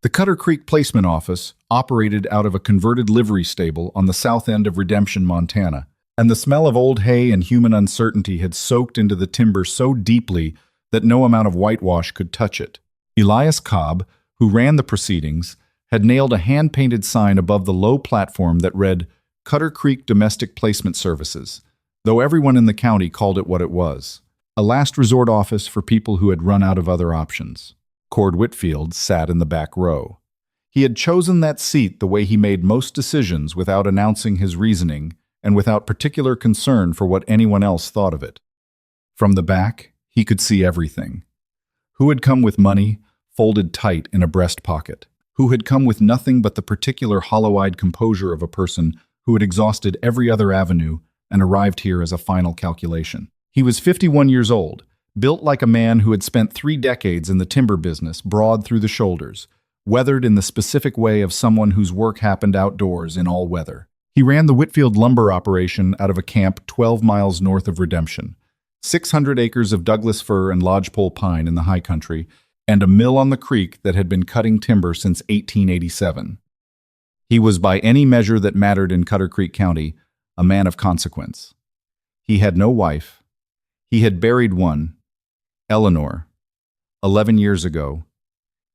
The Cutter Creek Placement Office operated out of a converted livery stable on the south end of Redemption, Montana, and the smell of old hay and human uncertainty had soaked into the timber so deeply that no amount of whitewash could touch it. Elias Cobb, who ran the proceedings, had nailed a hand-painted sign above the low platform that read, Cutter Creek Domestic Placement Services, though everyone in the county called it what it was, a last resort office for people who had run out of other options. Cord Whitfield sat in the back row. He had chosen that seat the way he made most decisions without announcing his reasoning and without particular concern for what anyone else thought of it. From the back, he could see everything. Who had come with money, folded tight in a breast pocket? Who had come with nothing but the particular hollow-eyed composure of a person who had exhausted every other avenue and arrived here as a final calculation? He was 51 years old, built like a man who had spent 3 decades in the timber business, broad through the shoulders, weathered in the specific way of someone whose work happened outdoors in all weather. He ran the Whitfield lumber operation out of a camp 12 miles north of Redemption, 600 acres of Douglas fir and lodgepole pine in the high country, and a mill on the creek that had been cutting timber since 1887. He was, by any measure that mattered in Cutter Creek County, a man of consequence. He had no wife. He had buried one, Eleanor, 11 years ago,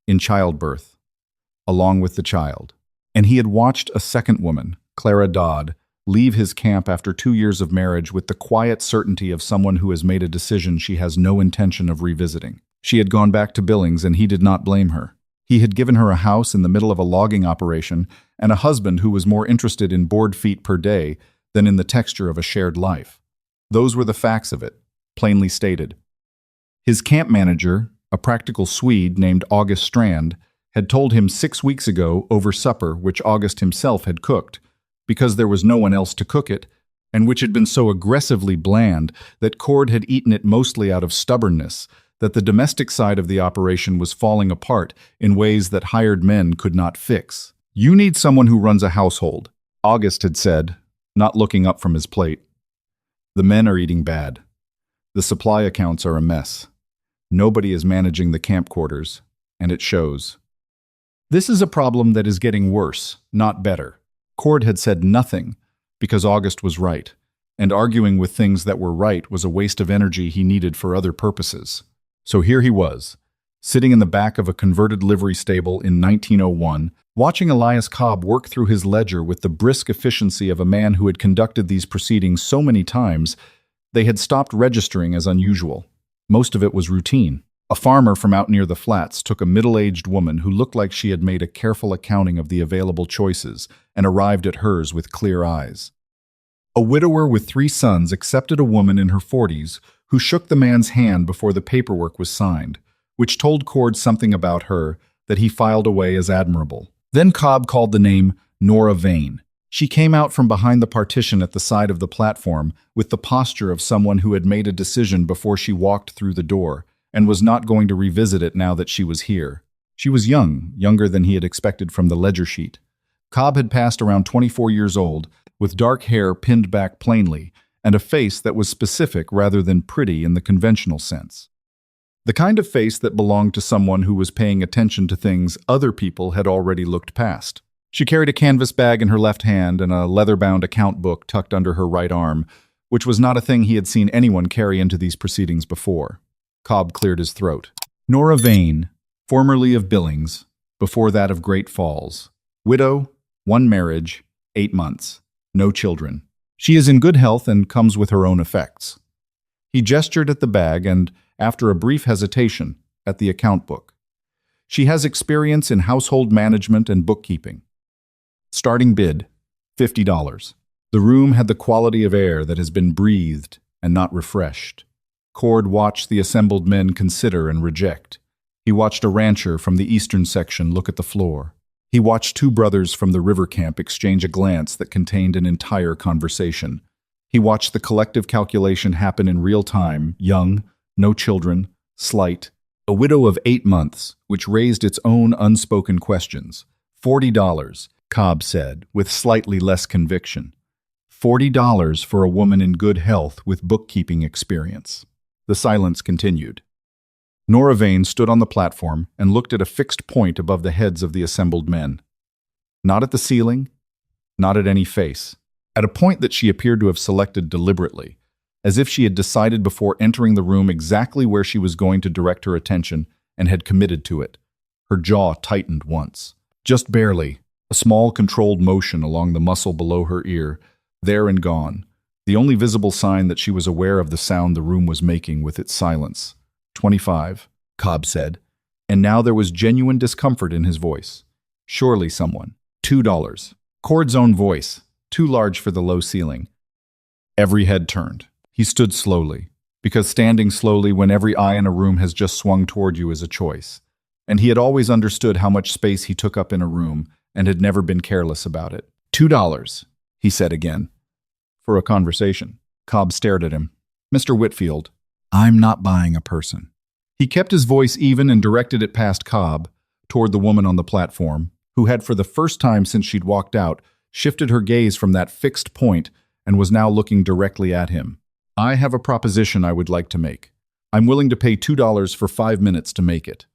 in childbirth, along with the child. And he had watched a second woman, Clara Dodd, leave his camp after 2 years of marriage with the quiet certainty of someone who has made a decision she has no intention of revisiting. She had gone back to Billings, and he did not blame her. He had given her a house in the middle of a logging operation and a husband who was more interested in board feet per day than in the texture of a shared life. Those were the facts of it, plainly stated. His camp manager, a practical Swede named August Strand, had told him 6 weeks ago over supper, which August himself had cooked, because there was no one else to cook it, and which had been so aggressively bland that Cord had eaten it mostly out of stubbornness, that the domestic side of the operation was falling apart in ways that hired men could not fix. "You need someone who runs a household," August had said, not looking up from his plate. "The men are eating bad. The supply accounts are a mess. Nobody is managing the camp quarters, and it shows. This is a problem that is getting worse, not better." Cord had said nothing because August was right, and arguing with things that were right was a waste of energy he needed for other purposes. So here he was, sitting in the back of a converted livery stable in 1901, watching Elias Cobb work through his ledger with the brisk efficiency of a man who had conducted these proceedings so many times they had stopped registering as unusual. Most of it was routine. A farmer from out near the flats took a middle-aged woman who looked like she had made a careful accounting of the available choices and arrived at hers with clear eyes. A widower with 3 sons accepted a woman in her 40s who shook the man's hand before the paperwork was signed, which told Cord something about her that he filed away as admirable. Then Cobb called the name Nora Vane. She came out from behind the partition at the side of the platform with the posture of someone who had made a decision before she walked through the door and was not going to revisit it now that she was here. She was young, younger than he had expected from the ledger sheet. Cobb had passed around 24 years old, with dark hair pinned back plainly, and a face that was specific rather than pretty in the conventional sense. The kind of face that belonged to someone who was paying attention to things other people had already looked past. She carried a canvas bag in her left hand and a leather-bound account book tucked under her right arm, which was not a thing he had seen anyone carry into these proceedings before. Cobb cleared his throat. Nora Vane, formerly of Billings, before that of Great Falls. Widow, 1 marriage, 8 months, no children. She is in good health and comes with her own effects. He gestured at the bag and, after a brief hesitation, at the account book. She has experience in household management and bookkeeping. Starting bid, $50. The room had the quality of air that has been breathed and not refreshed. Cord watched the assembled men consider and reject. He watched a rancher from the eastern section look at the floor. He watched 2 brothers from the river camp exchange a glance that contained an entire conversation. He watched the collective calculation happen in real time, young, no children, slight, a widow of 8 months, which raised its own unspoken questions. $40, Cobb said, with slightly less conviction. $40 for a woman in good health with bookkeeping experience. The silence continued. Nora Vane stood on the platform and looked at a fixed point above the heads of the assembled men. Not at the ceiling, not at any face. At a point that she appeared to have selected deliberately, as if she had decided before entering the room exactly where she was going to direct her attention and had committed to it. Her jaw tightened once. Just barely, a small controlled motion along the muscle below her ear, there and gone, the only visible sign that she was aware of the sound the room was making with its silence. 25, Cobb said, and now there was genuine discomfort in his voice. Surely someone. $2. Cord's own voice, too large for the low ceiling. Every head turned. He stood slowly, because standing slowly when every eye in a room has just swung toward you is a choice. And he had always understood how much space he took up in a room and had never been careless about it. $2, he said again. For a conversation. Cobb stared at him. Mr. Whitfield, I'm not buying a person. He kept his voice even and directed it past Cobb, toward the woman on the platform, who had for the first time since she'd walked out, shifted her gaze from that fixed point and was now looking directly at him. I have a proposition I would like to make. I'm willing to pay $2 for 5 minutes to make it.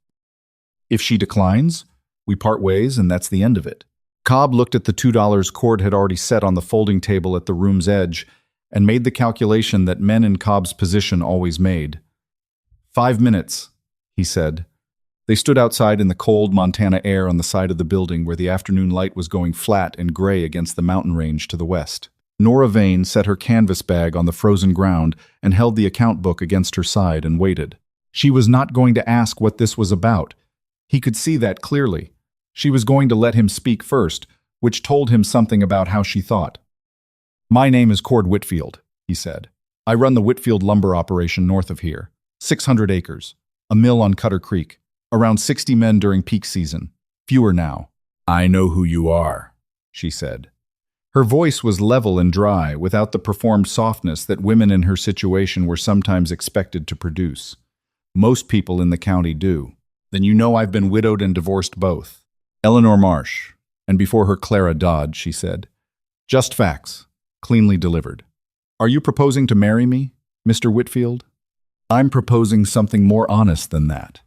If she declines, we part ways and that's the end of it. Cobb looked at the $2 Cord had already set on the folding table at the room's edge and made the calculation that men in Cobb's position always made. 5 minutes, he said. They stood outside in the cold Montana air on the side of the building where the afternoon light was going flat and gray against the mountain range to the west. Nora Vane set her canvas bag on the frozen ground and held the account book against her side and waited. She was not going to ask what this was about. He could see that clearly. She was going to let him speak first, which told him something about how she thought. My name is Cord Whitfield, he said. I run the Whitfield lumber operation north of here. 600 acres. A mill on Cutter Creek. Around 60 men during peak season. Fewer now. I know who you are, she said. Her voice was level and dry, without the performed softness that women in her situation were sometimes expected to produce. Most people in the county do. Then you know I've been widowed and divorced both. Eleanor Marsh, and before her Clara Dodd, she said. Just facts, cleanly delivered. Are you proposing to marry me, Mr. Whitfield? I'm proposing something more honest than that.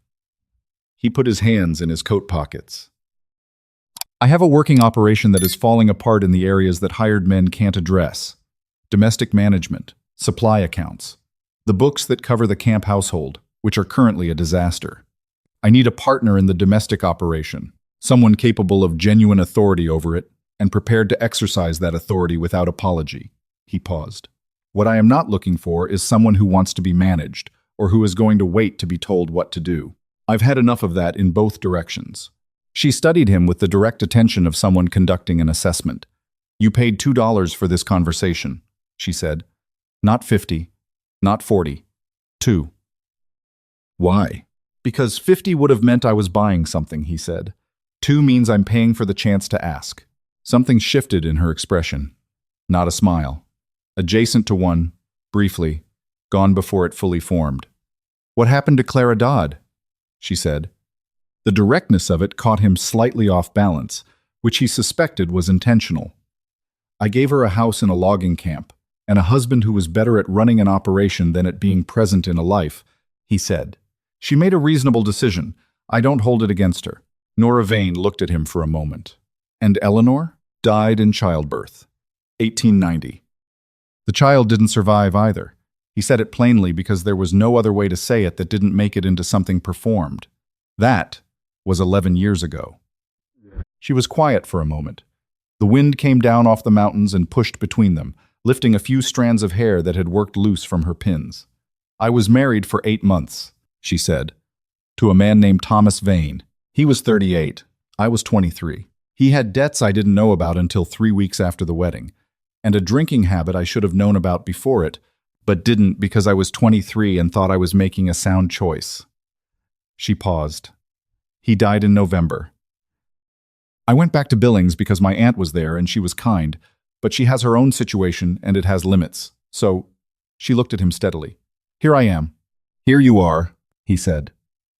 He put his hands in his coat pockets. I have a working operation that is falling apart in the areas that hired men can't address. Domestic management, supply accounts, the books that cover the camp household, which are currently a disaster. I need a partner in the domestic operation, someone capable of genuine authority over it and prepared to exercise that authority without apology. He paused. What I am not looking for is someone who wants to be managed or who is going to wait to be told what to do. I've had enough of that in both directions. She studied him with the direct attention of someone conducting an assessment. You paid $2 for this conversation, she said. Not 50, not 40, 2. Why? Because 50 would have meant I was buying something, he said. 2 means I'm paying for the chance to ask. Something shifted in her expression. Not a smile. Adjacent to one, briefly, gone before it fully formed. What happened to Clara Dodd? She said. The directness of it caught him slightly off balance, which he suspected was intentional. I gave her a house in a logging camp, and a husband who was better at running an operation than at being present in a life, he said. She made a reasonable decision. I don't hold it against her. Nora Vane looked at him for a moment. And Eleanor? Died in childbirth. 1890. The child didn't survive either. He said it plainly because there was no other way to say it that didn't make it into something performed. That was 11 years ago. She was quiet for a moment. The wind came down off the mountains and pushed between them, lifting a few strands of hair that had worked loose from her pins. I was married for 8 months, she said, to a man named Thomas Vane. He was 38. I was 23. He had debts I didn't know about until 3 weeks after the wedding, and a drinking habit I should have known about before it, but didn't because I was 23 and thought I was making a sound choice. She paused. He died in November. I went back to Billings because my aunt was there and she was kind, but she has her own situation and it has limits. So, she looked at him steadily. Here I am. Here you are, he said.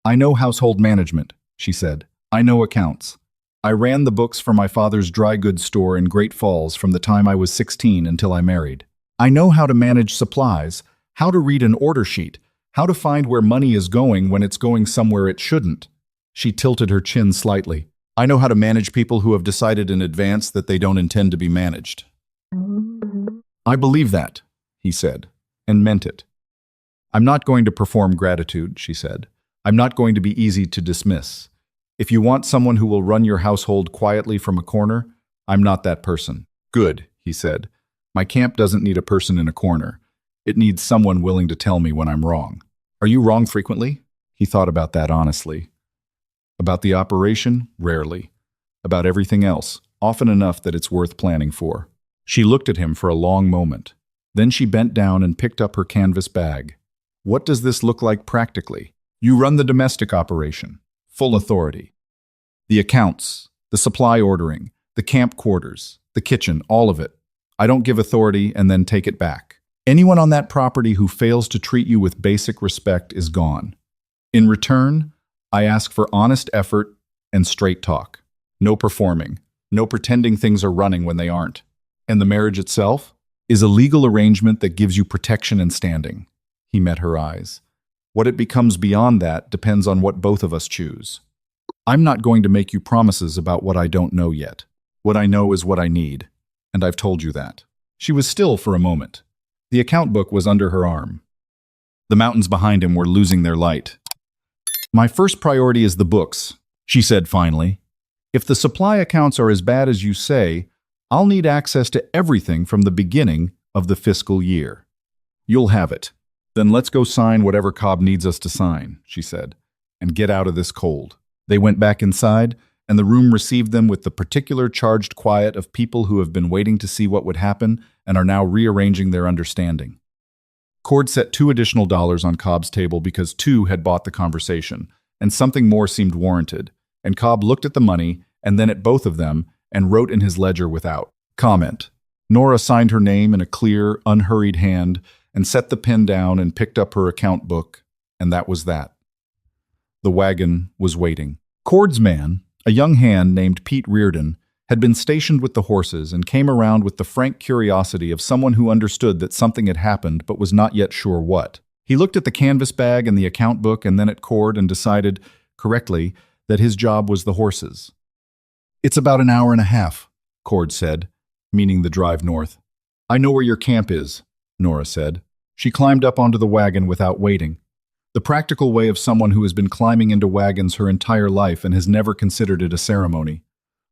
I know household management, she said. I know accounts. I ran the books for my father's dry goods store in Great Falls from the time I was 16 until I married. I know how to manage supplies, how to read an order sheet, How to find where money is going when it's going somewhere it shouldn't. She tilted her chin slightly. I know how to manage people who have decided in advance that they don't intend to be managed. I believe that, he said, and meant it. I'm not going to perform gratitude, she said. I'm not going to be easy to dismiss. If you want someone who will run your household quietly from a corner, I'm not that person. Good, he said. My camp doesn't need a person in a corner. It needs someone willing to tell me when I'm wrong. Are you wrong frequently? He thought about that honestly. About the operation? Rarely. About everything else, often enough that it's worth planning for. She looked at him for a long moment. Then she bent down and picked up her canvas bag. What does this look like practically? You run the domestic operation. Full authority. The accounts, the supply ordering, the camp quarters, the kitchen, all of it. I don't give authority and then take it back. Anyone on that property who fails to treat you with basic respect is gone. In return, I ask for honest effort and straight talk. No performing, no pretending things are running when they aren't. And the marriage itself is a legal arrangement that gives you protection and standing. He met her eyes. What it becomes beyond that depends on what both of us choose. I'm not going to make you promises about what I don't know yet. What I know is what I need, and I've told you that. She was still for a moment. The account book was under her arm. The mountains behind him were losing their light. My first priority is the books, she said finally. If the supply accounts are as bad as you say, I'll need access to everything from the beginning of the fiscal year. You'll have it. Then let's go sign whatever Cobb needs us to sign, she said, and get out of this cold. They went back inside, and the room received them with the particular charged quiet of people who have been waiting to see what would happen and are now rearranging their understanding. Cord set $2 additional on Cobb's table because 2 had bought the conversation, and something more seemed warranted, and Cobb looked at the money and then at both of them and wrote in his ledger without comment. Nora signed her name in a clear, unhurried hand and set the pen down and picked up her account book, and that was that. The wagon was waiting. Cord's man, a young hand named Pete Reardon, had been stationed with the horses and came around with the frank curiosity of someone who understood that something had happened but was not yet sure what. He looked at the canvas bag and the account book and then at Cord and decided, correctly, that his job was the horses. It's about an hour and a half, Cord said, meaning the drive north. I know where your camp is, Nora said. She climbed up onto the wagon without waiting. The practical way of someone who has been climbing into wagons her entire life and has never considered it a ceremony.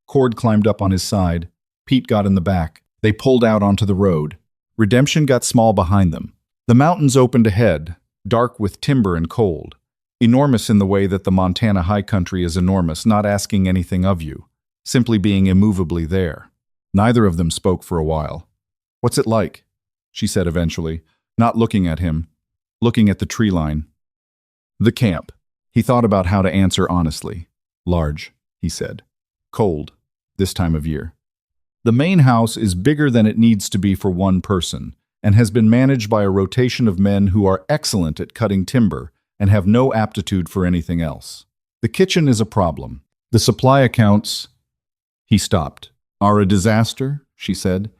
Cord climbed up on his side. Pete got in the back. They pulled out onto the road. Redemption got small behind them. The mountains opened ahead, dark with timber and cold. Enormous in the way that the Montana high country is enormous, not asking anything of you, simply being immovably there. Neither of them spoke for a while. What's it like? She said eventually, not looking at him, looking at the tree line. The camp. He thought about how to answer honestly. Large, he said. Cold, this time of year. The main house is bigger than it needs to be for one person, and has been managed by a rotation of men who are excellent at cutting timber and have no aptitude for anything else. The kitchen is a problem. The supply accounts... He stopped. Are a disaster, she said.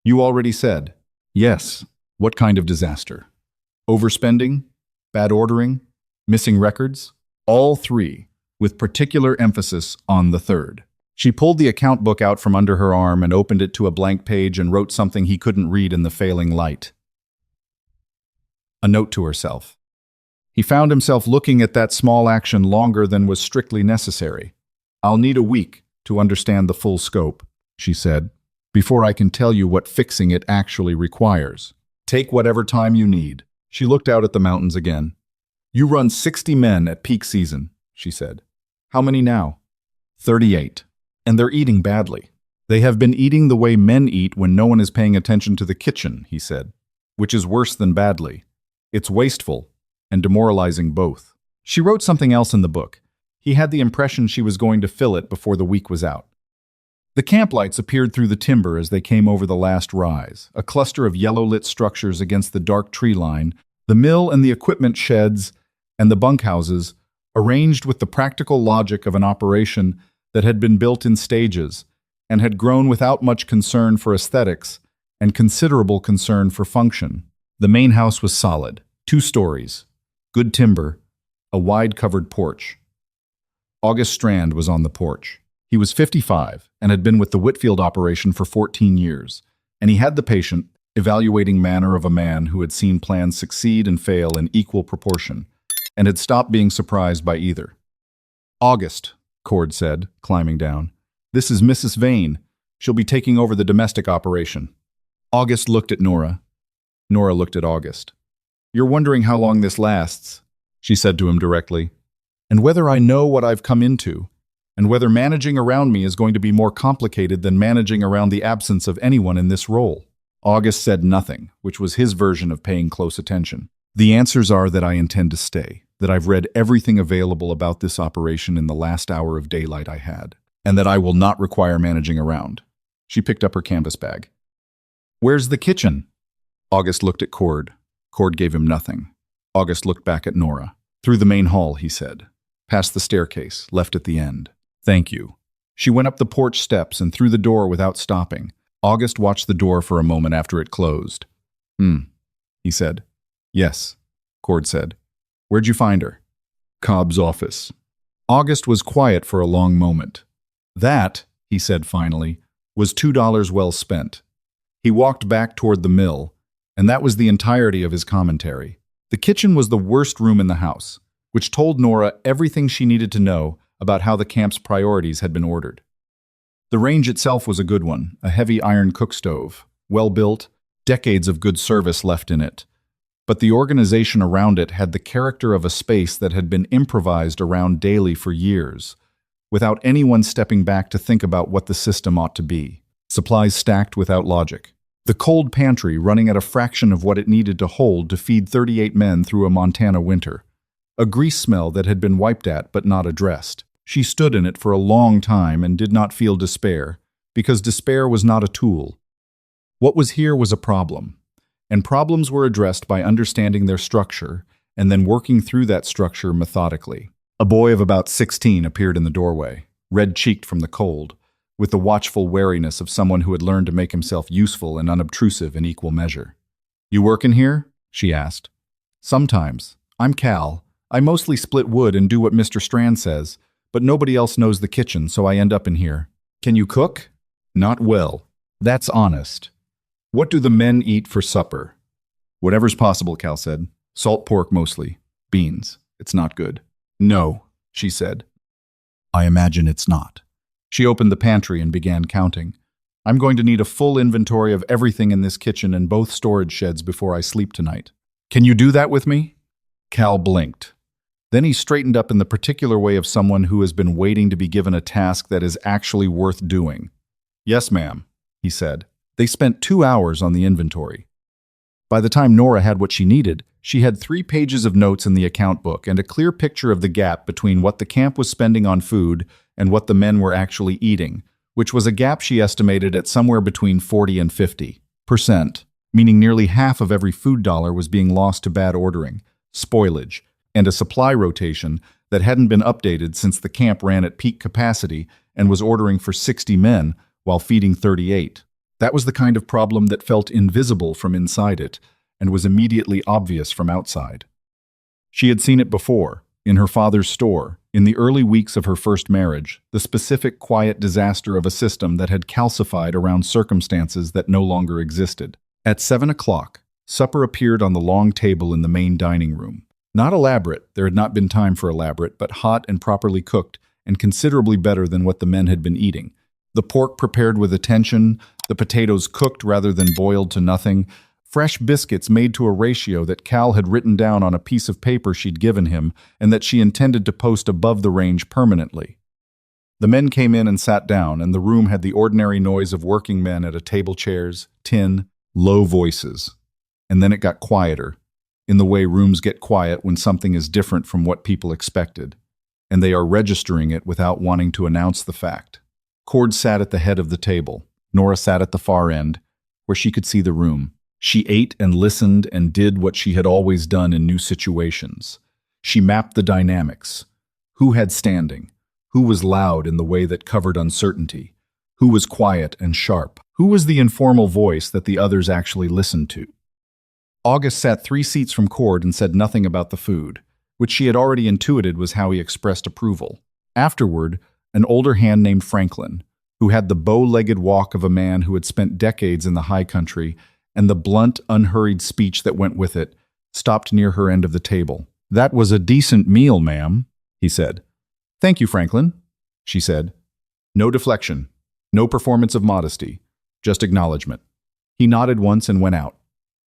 You already said. Yes. What kind of disaster? Overspending? Bad ordering? Missing records? All 3, with particular emphasis on the 3rd. She pulled the account book out from under her arm and opened it to a blank page and wrote something he couldn't read in the failing light. A note to herself. He found himself looking at that small action longer than was strictly necessary. I'll need a week to understand the full scope, she said, before I can tell you what fixing it actually requires. Take whatever time you need. She looked out at the mountains again. You run 60 men at peak season, she said. How many now? 38. And they're eating badly. They have been eating the way men eat when no one is paying attention to the kitchen, he said, which is worse than badly. It's wasteful and demoralizing both. She wrote something else in the book. He had the impression she was going to fill it before the week was out. The camp lights appeared through the timber as they came over the last rise, a cluster of yellow-lit structures against the dark tree line, the mill and the equipment sheds, and the bunkhouses, arranged with the practical logic of an operation that had been built in stages and had grown without much concern for aesthetics and considerable concern for function. The main house was solid, 2 stories, Good timber, a wide-covered porch. August Strand was on the porch. He was 55 and had been with the Whitfield operation for 14 years, and he had the patient, evaluating manner of a man who had seen plans succeed and fail in equal proportion, and had stopped being surprised by either. "August," Cord said, climbing down. "This is Mrs. Vane. She'll be taking over the domestic operation." August looked at Nora. Nora looked at August. "You're wondering how long this lasts," she said to him directly, "and whether I know what I've come into, and whether managing around me is going to be more complicated than managing around the absence of anyone in this role." August said nothing, which was his version of paying close attention. "The answers are that I intend to stay, that I've read everything available about this operation in the last hour of daylight I had, and that I will not require managing around." She picked up her canvas bag. "Where's the kitchen?" August looked at Cord. Cord gave him nothing. August looked back at Nora. "Through the main hall," he said. "Past the staircase, left at the end." "Thank you." She went up the porch steps and through the door without stopping. August watched the door for a moment after it closed. He said. "Yes," Cord said. "Where'd you find her?" "Cobb's office." August was quiet for a long moment. "That," he said finally, "was $2 well spent." He walked back toward the mill, and that was the entirety of his commentary. The kitchen was the worst room in the house, which told Nora everything she needed to know about how the camp's priorities had been ordered. The range itself was a good one, a heavy iron cook stove, well-built, decades of good service left in it. But the organization around it had the character of a space that had been improvised around daily for years, without anyone stepping back to think about what the system ought to be. Supplies stacked without logic. The cold pantry running at a fraction of what it needed to hold to feed 38 men through a Montana winter. A grease smell that had been wiped at but not addressed. She stood in it for a long time and did not feel despair, because despair was not a tool. What was here was a problem, and problems were addressed by understanding their structure and then working through that structure methodically. A boy of about 16 appeared in the doorway, red-cheeked from the cold, with the watchful wariness of someone who had learned to make himself useful and unobtrusive in equal measure. "You work in here?" she asked. "Sometimes. I'm Cal. I mostly split wood and do what Mr. Strand says, but nobody else knows the kitchen, so I end up in here." "Can you cook?" "Not well." "That's honest." "What do the men eat for supper?" "Whatever's possible," Cal said. "Salt pork mostly. Beans. It's not good." "No," she said. "I imagine it's not." She opened the pantry and began counting. "I'm going to need a full inventory of everything in this kitchen and both storage sheds before I sleep tonight. Can you do that with me?" Cal blinked. Then he straightened up in the particular way of someone who has been waiting to be given a task that is actually worth doing. "Yes, ma'am," he said. They spent 2 hours on the inventory. By the time Nora had what she needed, she had 3 pages of notes in the account book and a clear picture of the gap between what the camp was spending on food and what the men were actually eating, which was a gap she estimated at somewhere between 40 and 50%, meaning nearly half of every food dollar was being lost to bad ordering, spoilage, and a supply rotation that hadn't been updated since the camp ran at peak capacity and was ordering for 60 men while feeding 38. That was the kind of problem that felt invisible from inside it and was immediately obvious from outside. She had seen it before, in her father's store, in the early weeks of her first marriage, the specific quiet disaster of a system that had calcified around circumstances that no longer existed. At 7 o'clock, supper appeared on the long table in the main dining room. Not elaborate, there had not been time for elaborate, but hot and properly cooked, and considerably better than what the men had been eating. The pork prepared with attention, the potatoes cooked rather than boiled to nothing, fresh biscuits made to a ratio that Cal had written down on a piece of paper she'd given him and that she intended to post above the range permanently. The men came in and sat down, and the room had the ordinary noise of working men at a table, chairs, tin, low voices. And then it got quieter, in the way rooms get quiet when something is different from what people expected, and they are registering it without wanting to announce the fact. Cord sat at the head of the table. Nora sat at the far end, where she could see the room. She ate and listened and did what she had always done in new situations. She mapped the dynamics. Who had standing? Who was loud in the way that covered uncertainty? Who was quiet and sharp? Who was the informal voice that the others actually listened to? August sat 3 seats from Cord and said nothing about the food, which she had already intuited was how he expressed approval. Afterward, an older hand named Franklin, who had the bow-legged walk of a man who had spent decades in the high country and the blunt, unhurried speech that went with it, stopped near her end of the table. "That was a decent meal, ma'am," he said. "Thank you, Franklin," she said. No deflection, no performance of modesty, just acknowledgement. He nodded once and went out.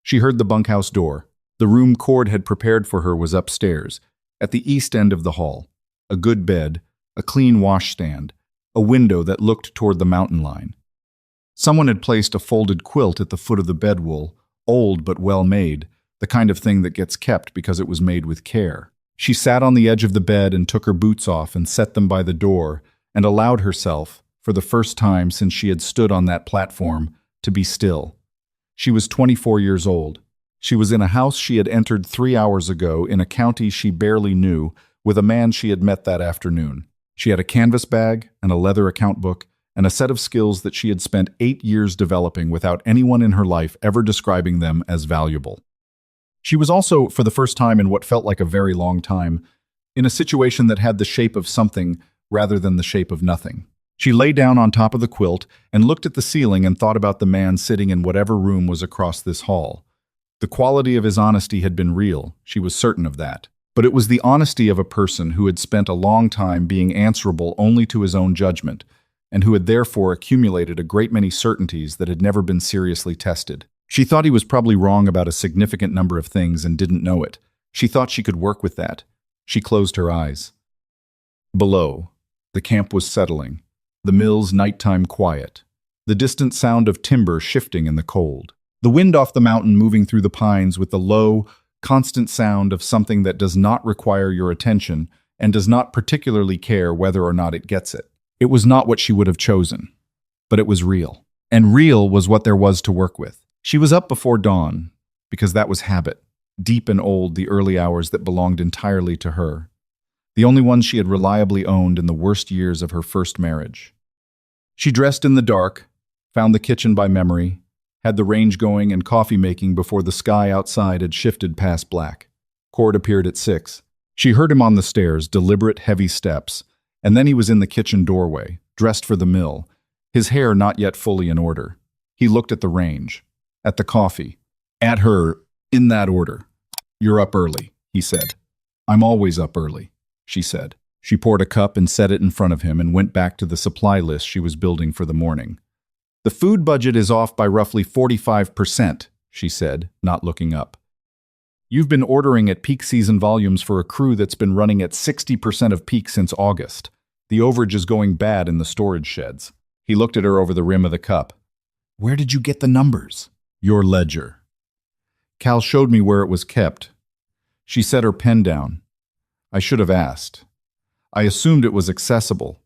She heard the bunkhouse door. The room Cord had prepared for her was upstairs, at the east end of the hall. A good bed, a clean washstand, a window that looked toward the mountain line. Someone had placed a folded quilt at the foot of the bedwool, old but well made, the kind of thing that gets kept because it was made with care. She sat on the edge of the bed and took her boots off and set them by the door and allowed herself, for the first time since she had stood on that platform, to be still. She was 24 years old. She was in a house she had entered 3 hours ago in a county she barely knew with a man she had met that afternoon. She had a canvas bag and a leather account book and a set of skills that she had spent 8 years developing without anyone in her life ever describing them as valuable. She was also, for the first time in what felt like a very long time, in a situation that had the shape of something rather than the shape of nothing. She lay down on top of the quilt and looked at the ceiling and thought about the man sitting in whatever room was across this hall. The quality of his honesty had been real, she was certain of that. But it was the honesty of a person who had spent a long time being answerable only to his own judgment, and who had therefore accumulated a great many certainties that had never been seriously tested. She thought he was probably wrong about a significant number of things and didn't know it. She thought she could work with that. She closed her eyes. Below, the camp was settling, the mill's nighttime quiet, the distant sound of timber shifting in the cold. The wind off the mountain moving through the pines with the low, constant sound of something that does not require your attention and does not particularly care whether or not it gets it. It was not what she would have chosen, but it was real. And real was what there was to work with. She was up before dawn, because that was habit, deep and old, the early hours that belonged entirely to her, the only ones she had reliably owned in the worst years of her first marriage. She dressed in the dark, found the kitchen by memory, had the range going and coffee making before the sky outside had shifted past black. Cord appeared at 6. She heard him on the stairs, deliberate, heavy steps, and then he was in the kitchen doorway, dressed for the mill, his hair not yet fully in order. He looked at the range, at the coffee, at her, in that order. "You're up early," he said. "I'm always up early," she said. She poured a cup and set it in front of him and went back to the supply list she was building for the morning. "The food budget is off by roughly 45%, she said, not looking up. "You've been ordering at peak season volumes for a crew that's been running at 60% of peak since August. The overage is going bad in the storage sheds." He looked at her over the rim of the cup. "Where did you get the numbers?" "Your ledger." "Cal showed me where it was kept." She set her pen down. "I should have asked. I assumed it was accessible."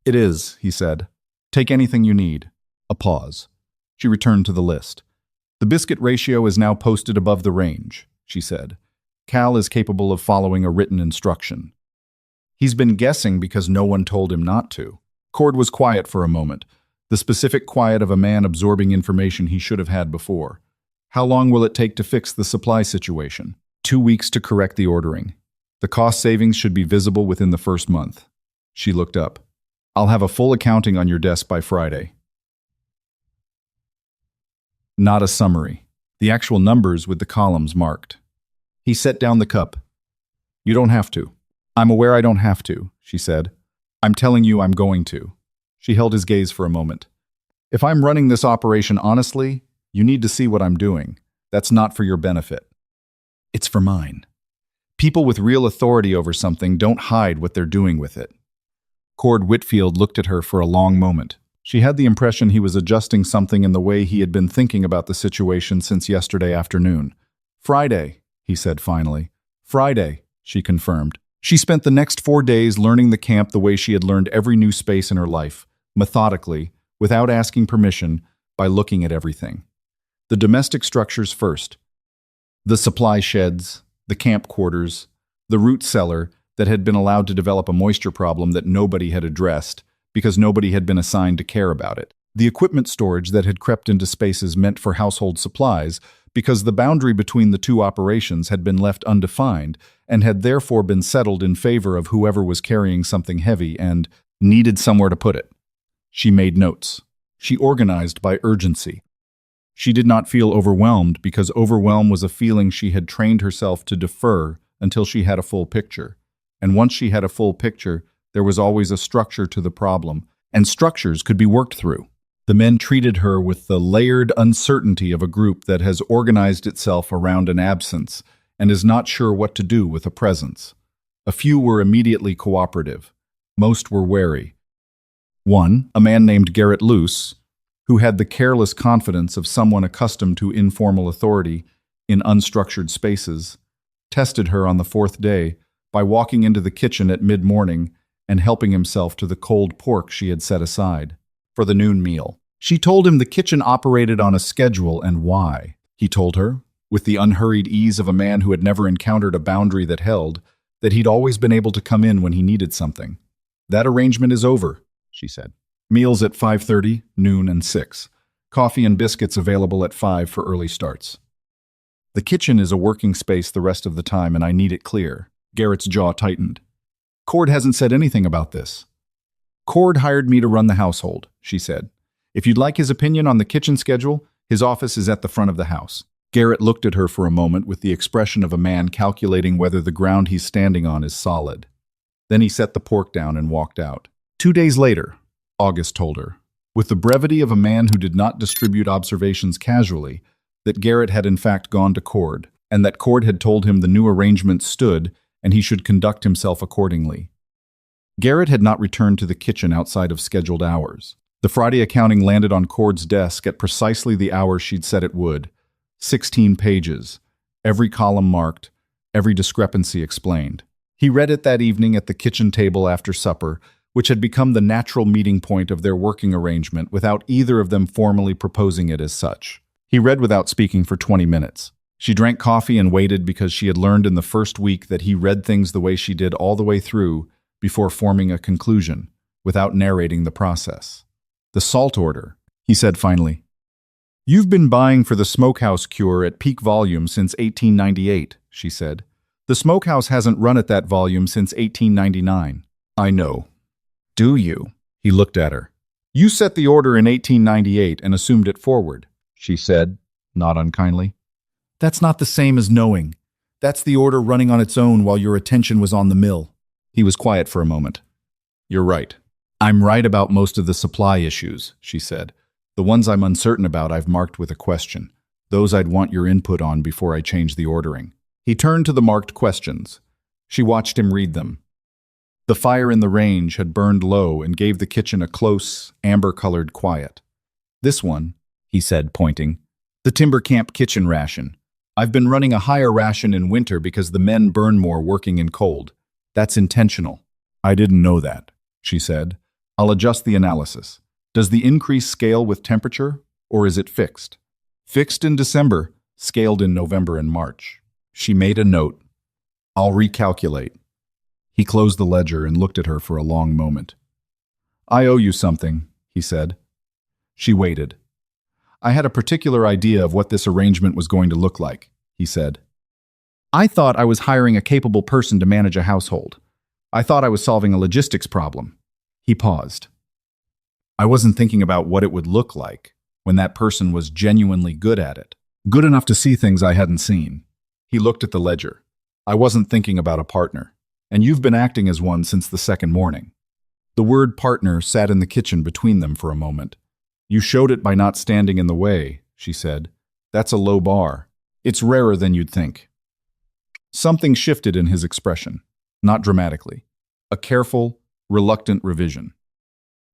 "It is," he said. "Take anything you need." A pause. She returned to the list. "The biscuit ratio is now posted above the range," she said. "Cal is capable of following a written instruction. He's been guessing because no one told him not to." Cord was quiet for a moment, the specific quiet of a man absorbing information he should have had before. "How long will it take to fix the supply situation?" 2 weeks to correct the ordering. "The cost savings should be visible within the first month." She looked up. "I'll have a full accounting on your desk by Friday." Not a summary. The actual numbers with the columns marked. He set down the cup. "You don't have to." "I'm aware I don't have to," she said. "I'm telling you I'm going to." She held his gaze for a moment. "If I'm running this operation honestly, you need to see what I'm doing. That's not for your benefit. It's for mine. People with real authority over something don't hide what they're doing with it." Cord Whitfield looked at her for a long moment. She had the impression he was adjusting something in the way he had been thinking about the situation since yesterday afternoon. "Friday," he said finally. "Friday," she confirmed. She spent the next 4 days learning the camp the way she had learned every new space in her life, methodically, without asking permission, by looking at everything. The domestic structures first. The supply sheds, the camp quarters, the root cellar that had been allowed to develop a moisture problem that nobody had addressed because nobody had been assigned to care about it. The equipment storage that had crept into spaces meant for household supplies, because the boundary between the two operations had been left undefined and had therefore been settled in favor of whoever was carrying something heavy and needed somewhere to put it. She made notes. She organized by urgency. She did not feel overwhelmed because overwhelm was a feeling she had trained herself to defer until she had a full picture. And once she had a full picture, there was always a structure to the problem, and structures could be worked through. The men treated her with the layered uncertainty of a group that has organized itself around an absence and is not sure what to do with a presence. A few were immediately cooperative. Most were wary. One, a man named Garrett Luce, who had the careless confidence of someone accustomed to informal authority in unstructured spaces, tested her on the fourth day by walking into the kitchen at mid-morning and helping himself to the cold pork she had set aside for the noon meal. She told him the kitchen operated on a schedule and why. He told her, with the unhurried ease of a man who had never encountered a boundary that held, that he'd always been able to come in when he needed something. "That arrangement is over," she said. "Meals at 5:30, noon, and 6. Coffee and biscuits available at 5 for early starts. The kitchen is a working space the rest of the time and I need it clear." Garrett's jaw tightened. "Cord hasn't said anything about this." "Cord hired me to run the household," she said. "If you'd like his opinion on the kitchen schedule, his office is at the front of the house." Garrett looked at her for a moment with the expression of a man calculating whether the ground he's standing on is solid. Then he set the pork down and walked out. 2 days later, August told her, with the brevity of a man who did not distribute observations casually, that Garrett had in fact gone to Cord, and that Cord had told him the new arrangement stood and he should conduct himself accordingly. Garrett had not returned to the kitchen outside of scheduled hours. The Friday accounting landed on Cord's desk at precisely the hour she'd said it would. 16 pages, every column marked, every discrepancy explained. He read it that evening at the kitchen table after supper, which had become the natural meeting point of their working arrangement without either of them formally proposing it as such. He read without speaking for 20 minutes. She drank coffee and waited because she had learned in the first week that he read things the way she did all the way through before forming a conclusion, without narrating the process. "The salt order," he said finally. "You've been buying for the smokehouse cure at peak volume since 1898, she said. "The smokehouse hasn't run at that volume since 1899. "I know." "Do you?" He looked at her. "You set the order in 1898 and assumed it forward," she said, not unkindly. "That's not the same as knowing. That's the order running on its own while your attention was on the mill." He was quiet for a moment. "You're right. I'm right about most of the supply issues," she said. "The ones I'm uncertain about I've marked with a question. Those I'd want your input on before I change the ordering." He turned to the marked questions. She watched him read them. The fire in the range had burned low and gave the kitchen a close, amber-colored quiet. "This one," he said, pointing. "The timber camp kitchen ration. I've been running a higher ration in winter because the men burn more working in cold. That's intentional." "I didn't know that," she said. "I'll adjust the analysis. Does the increase scale with temperature, or is it fixed?" "Fixed in December, scaled in November and March." She made a note. "I'll recalculate." He closed the ledger and looked at her for a long moment. "I owe you something," he said. She waited. "I had a particular idea of what this arrangement was going to look like," he said. "I thought I was hiring a capable person to manage a household. I thought I was solving a logistics problem." He paused. "I wasn't thinking about what it would look like when that person was genuinely good at it, good enough to see things I hadn't seen." He looked at the ledger. "I wasn't thinking about a partner, and you've been acting as one since the second morning." The word partner sat in the kitchen between them for a moment. "You showed it by not standing in the way," she said. "That's a low bar. It's rarer than you'd think." Something shifted in his expression, not dramatically. A careful, reluctant revision.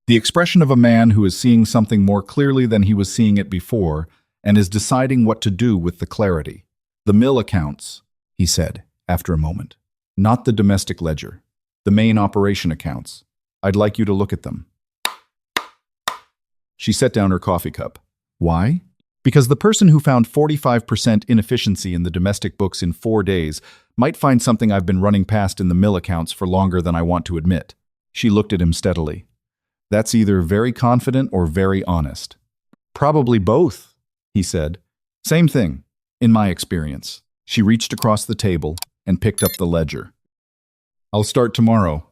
The expression of a man who is seeing something more clearly than he was seeing it before and is deciding what to do with the clarity. "The mill accounts," he said, after a moment. "Not the domestic ledger. The main operation accounts. I'd like you to look at them." She set down her coffee cup. "Why?" "Because the person who found 45% inefficiency in the domestic books in 4 days might find something I've been running past in the mill accounts for longer than I want to admit." She looked at him steadily. "That's either very confident or very honest." "Probably both," he said. "Same thing. In my experience. She reached across the table and picked up the ledger. I'll start tomorrow.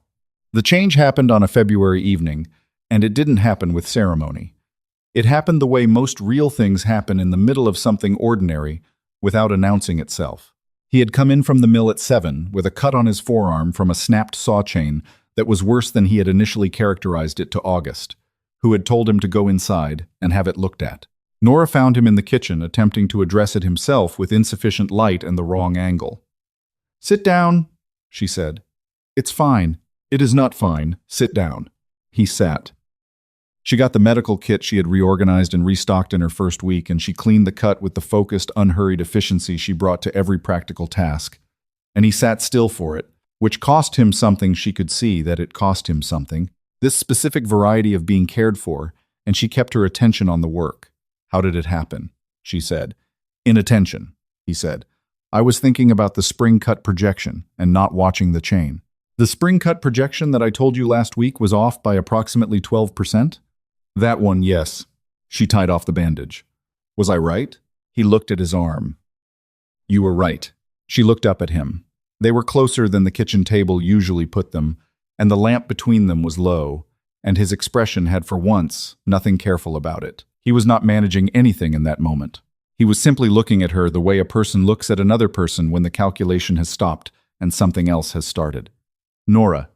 The change happened on a February evening, and it didn't happen with ceremony. It happened the way most real things happen in the middle of something ordinary, without announcing itself. He had come in from the mill at 7 with a cut on his forearm from a snapped saw chain that was worse than he had initially characterized it to August, who had told him to go inside and have it looked at. Nora found him in the kitchen attempting to address it himself with insufficient light and the wrong angle. "Sit down," she said. "It's fine." "It is not fine. Sit down." He sat. She got the medical kit she had reorganized and restocked in her first week, and she cleaned the cut with the focused, unhurried efficiency she brought to every practical task. And he sat still for it, which cost him something. She could see that it cost him something, this specific variety of being cared for, and she kept her attention on the work. "How did it happen?" she said. "Inattention," he said. "I was thinking about the spring cut projection and not watching the chain." "The spring cut projection that I told you last week was off by approximately 12%? "That one, yes." She tied off the bandage. "Was I right?" He looked at his arm. "You were right." She looked up at him. They were closer than the kitchen table usually put them, and the lamp between them was low, and his expression had for once nothing careful about it. He was not managing anything in that moment. He was simply looking at her the way a person looks at another person when the calculation has stopped and something else has started. "Nora,"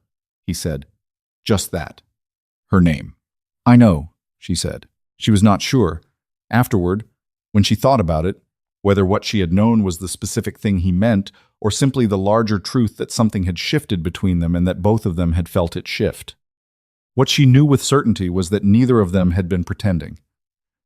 he said. Just that. Her name. "I know," she said. She was not sure. Afterward, when she thought about it, whether what she had known was the specific thing he meant or simply the larger truth that something had shifted between them and that both of them had felt it shift. What she knew with certainty was that neither of them had been pretending.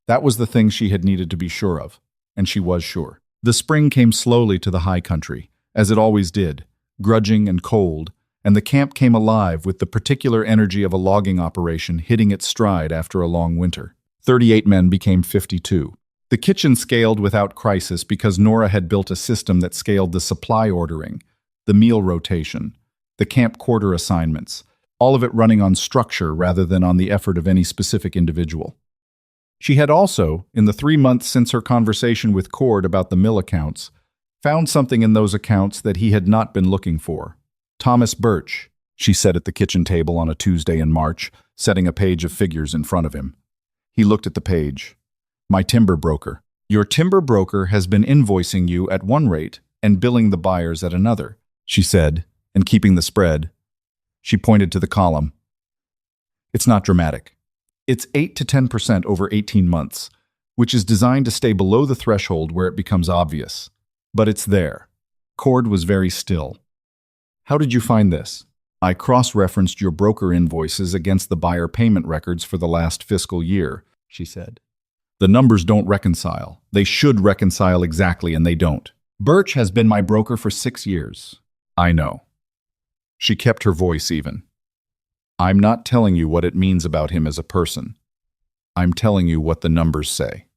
That was the thing she had needed to be sure of, and she was sure. The spring came slowly to the high country, as it always did, grudging and cold, and the camp came alive with the particular energy of a logging operation hitting its stride after a long winter. 38 men became 52. The kitchen scaled without crisis because Nora had built a system that scaled the supply ordering, the meal rotation, the camp quarter assignments, all of it running on structure rather than on the effort of any specific individual. She had also, in the 3 months since her conversation with Cord about the mill accounts, found something in those accounts that he had not been looking for. "Thomas Birch," she said at the kitchen table on a Tuesday in March, setting a page of figures in front of him. He looked at the page. "My timber broker. Your timber broker has been invoicing you at one rate and billing the buyers at another," she said, and keeping the spread. She pointed to the column. "It's not dramatic. It's 8 to 10% over 18 months, which is designed to stay below the threshold where it becomes obvious. But it's there." Cord was very still. "How did you find this?" "I cross-referenced your broker invoices against the buyer payment records for the last fiscal year," she said. "The numbers don't reconcile. They should reconcile exactly, and they don't. Birch has been my broker for 6 years. I know." She kept her voice even. "I'm not telling you what it means about him as a person. I'm telling you what the numbers say."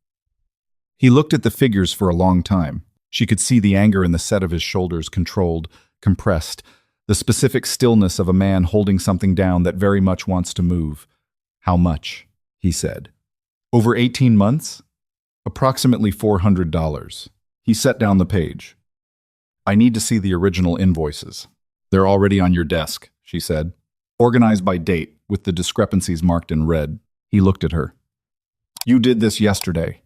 He looked at the figures for a long time. She could see the anger in the set of his shoulders, controlled, compressed, the specific stillness of a man holding something down that very much wants to move. "How much?" he said. "Over 18 months? Approximately $400. He set down the page. "I need to see the original invoices." "They're already on your desk," she said. "Organized by date, with the discrepancies marked in red." He looked at her. "You did this yesterday."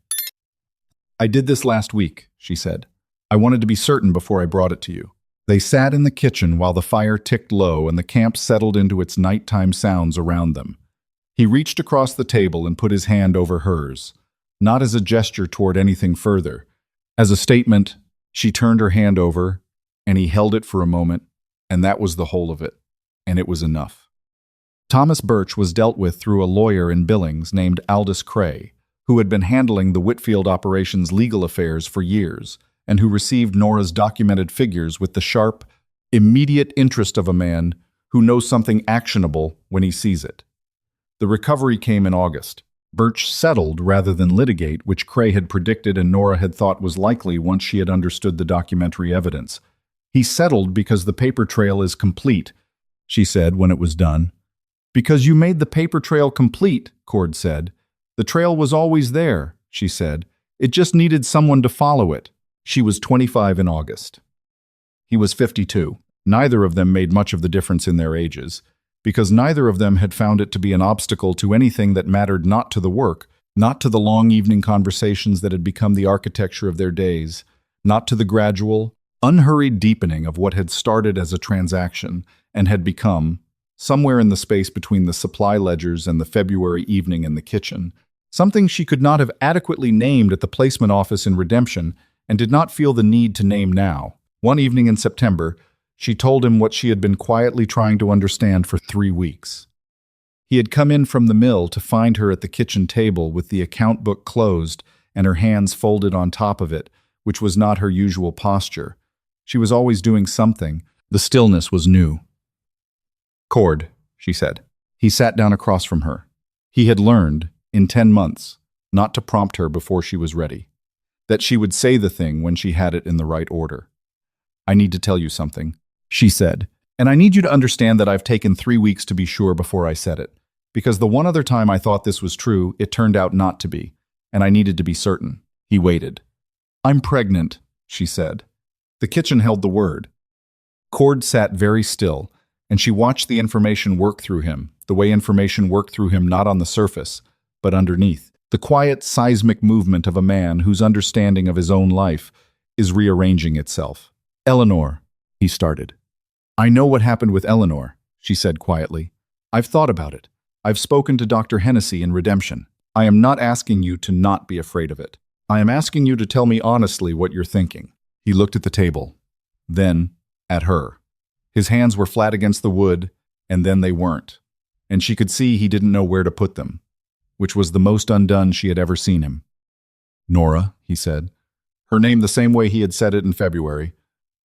"I did this last week," she said. "I wanted to be certain before I brought it to you." They sat in the kitchen while the fire ticked low and the camp settled into its nighttime sounds around them. He reached across the table and put his hand over hers, not as a gesture toward anything further. As a statement, she turned her hand over, and he held it for a moment, and that was the whole of it, and it was enough. Thomas Birch was dealt with through a lawyer in Billings named Aldous Cray, who had been handling the Whitfield operation's legal affairs for years, and who received Nora's documented figures with the sharp, immediate interest of a man who knows something actionable when he sees it. The recovery came in August. Birch settled rather than litigate, which Cray had predicted and Nora had thought was likely once she had understood the documentary evidence. "He settled because the paper trail is complete," she said when it was done. "Because you made the paper trail complete," Cord said. "The trail was always there," she said. "It just needed someone to follow it." She was 25 in August. He was 52. Neither of them made much of the difference in their ages, because neither of them had found it to be an obstacle to anything that mattered, not to the work, not to the long evening conversations that had become the architecture of their days, not to the gradual, unhurried deepening of what had started as a transaction and had become, somewhere in the space between the supply ledgers and the February evening in the kitchen, something she could not have adequately named at the placement office in Redemption and did not feel the need to name now. One evening in September, she told him what she had been quietly trying to understand for 3 weeks. He had come in from the mill to find her at the kitchen table with the account book closed and her hands folded on top of it, which was not her usual posture. She was always doing something. The stillness was new. "Cord," she said. He sat down across from her. He had learned, in 10 months, not to prompt her before she was ready, that she would say the thing when she had it in the right order. "I need to tell you something," she said, "and I need you to understand that I've taken 3 weeks to be sure before I said it, because the one other time I thought this was true, it turned out not to be, and I needed to be certain." He waited. "I'm pregnant," she said. The kitchen held the word. Cord sat very still, and she watched the information work through him, the way information worked through him not on the surface, but underneath. The quiet, seismic movement of a man whose understanding of his own life is rearranging itself. "Eleanor," he started. "I know what happened with Eleanor," she said quietly. "I've thought about it. I've spoken to Dr. Hennessy in Redemption. I am not asking you to not be afraid of it. I am asking you to tell me honestly what you're thinking." He looked at the table, then at her. His hands were flat against the wood, and then they weren't, and she could see he didn't know where to put them, which was the most undone she had ever seen him. "Nora," he said. Her name the same way he had said it in February.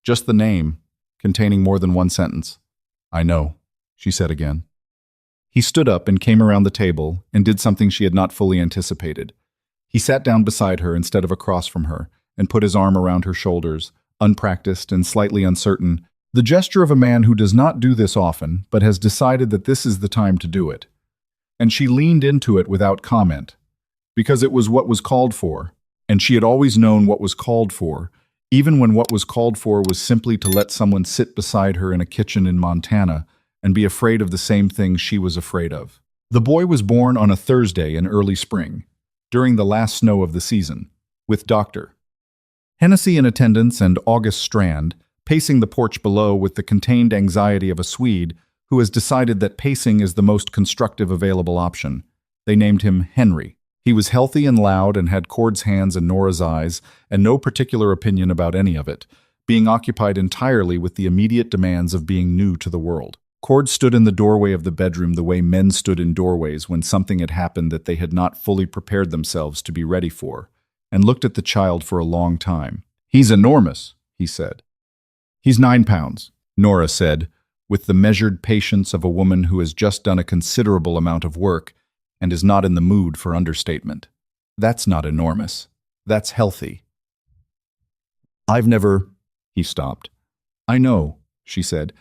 Just the name, containing more than one sentence. "I know," she said again. He stood up and came around the table and did something she had not fully anticipated. He sat down beside her instead of across from her and put his arm around her shoulders, unpracticed and slightly uncertain, the gesture of a man who does not do this often but has decided that this is the time to do it. And she leaned into it without comment, because it was what was called for, and she had always known what was called for, even when what was called for was simply to let someone sit beside her in a kitchen in Montana and be afraid of the same things she was afraid of. The boy was born on a Thursday in early spring, during the last snow of the season, with Dr. Hennessy in attendance and August Strand, pacing the porch below with the contained anxiety of a Swede who has decided that pacing is the most constructive available option. They named him Henry. He was healthy and loud and had Cord's hands and Nora's eyes, and no particular opinion about any of it, being occupied entirely with the immediate demands of being new to the world. Cord stood in the doorway of the bedroom the way men stood in doorways when something had happened that they had not fully prepared themselves to be ready for, and looked at the child for a long time. "He's enormous," he said. "He's 9 pounds, Nora said, with the measured patience of a woman who has just done a considerable amount of work and is not in the mood for understatement. "That's not enormous. That's healthy." "I've never—" He stopped. "I know," she said.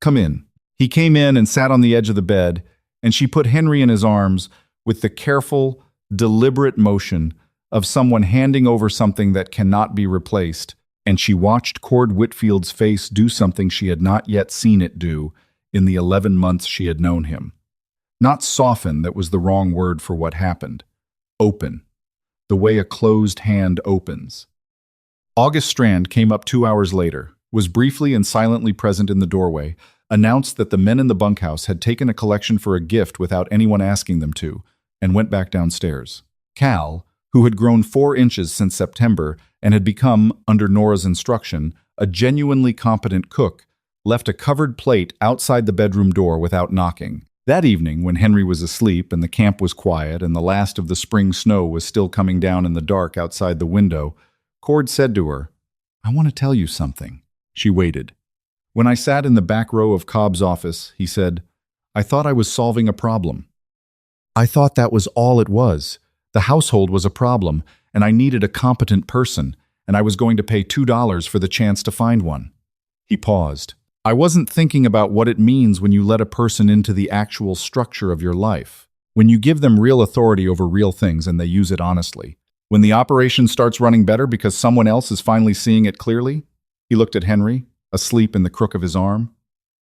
"Come in." He came in and sat on the edge of the bed, and she put Henry in his arms with the careful, deliberate motion of someone handing over something that cannot be replaced, and she watched Cord Whitfield's face do something she had not yet seen it do in the 11 months she had known him. Not soften, that was the wrong word for what happened. Open. The way a closed hand opens. August Strand came up 2 hours later, was briefly and silently present in the doorway, announced that the men in the bunkhouse had taken a collection for a gift without anyone asking them to, and went back downstairs. Cal, who had grown 4 inches since September and had become, under Nora's instruction, a genuinely competent cook, left a covered plate outside the bedroom door without knocking. That evening, when Henry was asleep and the camp was quiet and the last of the spring snow was still coming down in the dark outside the window, Cord said to her, "I want to tell you something." She waited. "When I sat in the back row of Cobb's office," he said, "I thought I was solving a problem. I thought that was all it was. The household was a problem, and I needed a competent person, and I was going to pay $2 for the chance to find one." He paused. "I wasn't thinking about what it means when you let a person into the actual structure of your life, when you give them real authority over real things and they use it honestly, When the operation starts running better because someone else is finally seeing it clearly? He looked at Henry, asleep in the crook of his arm.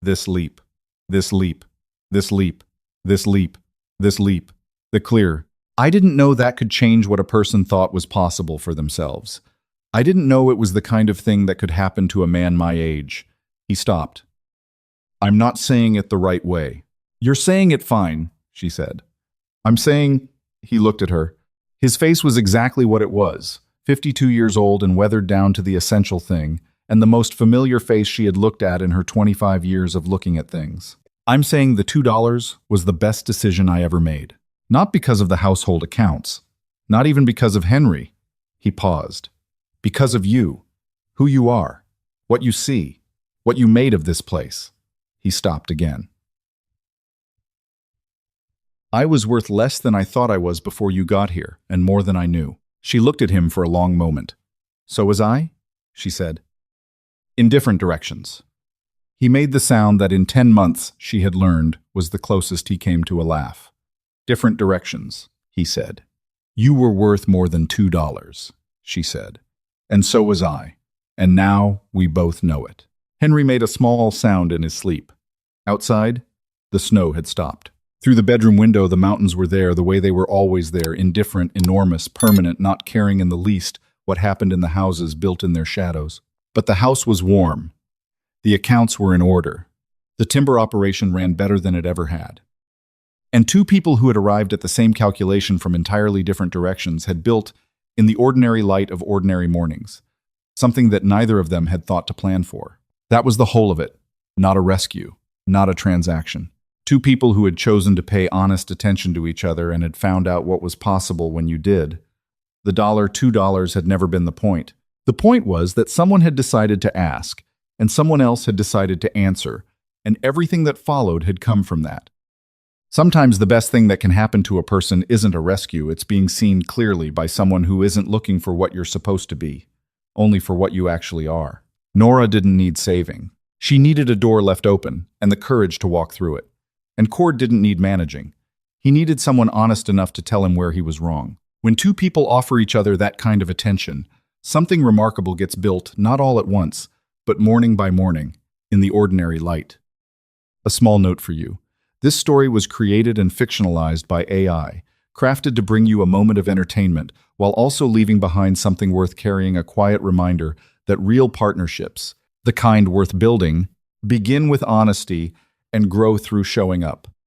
This leap, this leap, this leap, this leap, this leap, the clear. I didn't know that could change what a person thought was possible for themselves. I didn't know it was the kind of thing that could happen to a man my age. He stopped. I'm not saying it the right way. You're saying it fine, she said. I'm saying, he looked at her. His face was exactly what it was, 52 years old and weathered down to the essential thing, and the most familiar face she had looked at in her 25 years of looking at things. I'm saying the $2 was the best decision I ever made. Not because of the household accounts. Not even because of Henry. He paused. Because of you. Who you are. What you see. What you made of this place. He stopped again. I was worth less than I thought I was before you got here, and more than I knew. She looked at him for a long moment. So was I? She said. In different directions. He made the sound that in 10 months she had learned was the closest he came to a laugh. Different directions, he said. You were worth more than $2, she said. And so was I. And now we both know it. Henry made a small sound in his sleep. Outside, the snow had stopped. Through the bedroom window, the mountains were there the way they were always there, indifferent, enormous, permanent, not caring in the least what happened in the houses built in their shadows. But the house was warm. The accounts were in order. The timber operation ran better than it ever had. And two people who had arrived at the same calculation from entirely different directions had built in the ordinary light of ordinary mornings, something that neither of them had thought to plan for. That was the whole of it, not a rescue, not a transaction. Two people who had chosen to pay honest attention to each other and had found out what was possible when you did. The $2 had never been the point. The point was that someone had decided to ask, and someone else had decided to answer, and everything that followed had come from that. Sometimes the best thing that can happen to a person isn't a rescue, it's being seen clearly by someone who isn't looking for what you're supposed to be, only for what you actually are. Nora didn't need saving. She needed a door left open and the courage to walk through it. And Cord didn't need managing. He needed someone honest enough to tell him where he was wrong. When two people offer each other that kind of attention, something remarkable gets built, not all at once, but morning by morning, in the ordinary light. A small note for you. This story was created and fictionalized by AI, crafted to bring you a moment of entertainment, while also leaving behind something worth carrying, a quiet reminder that real partnerships, the kind worth building, begin with honesty and grow through showing up.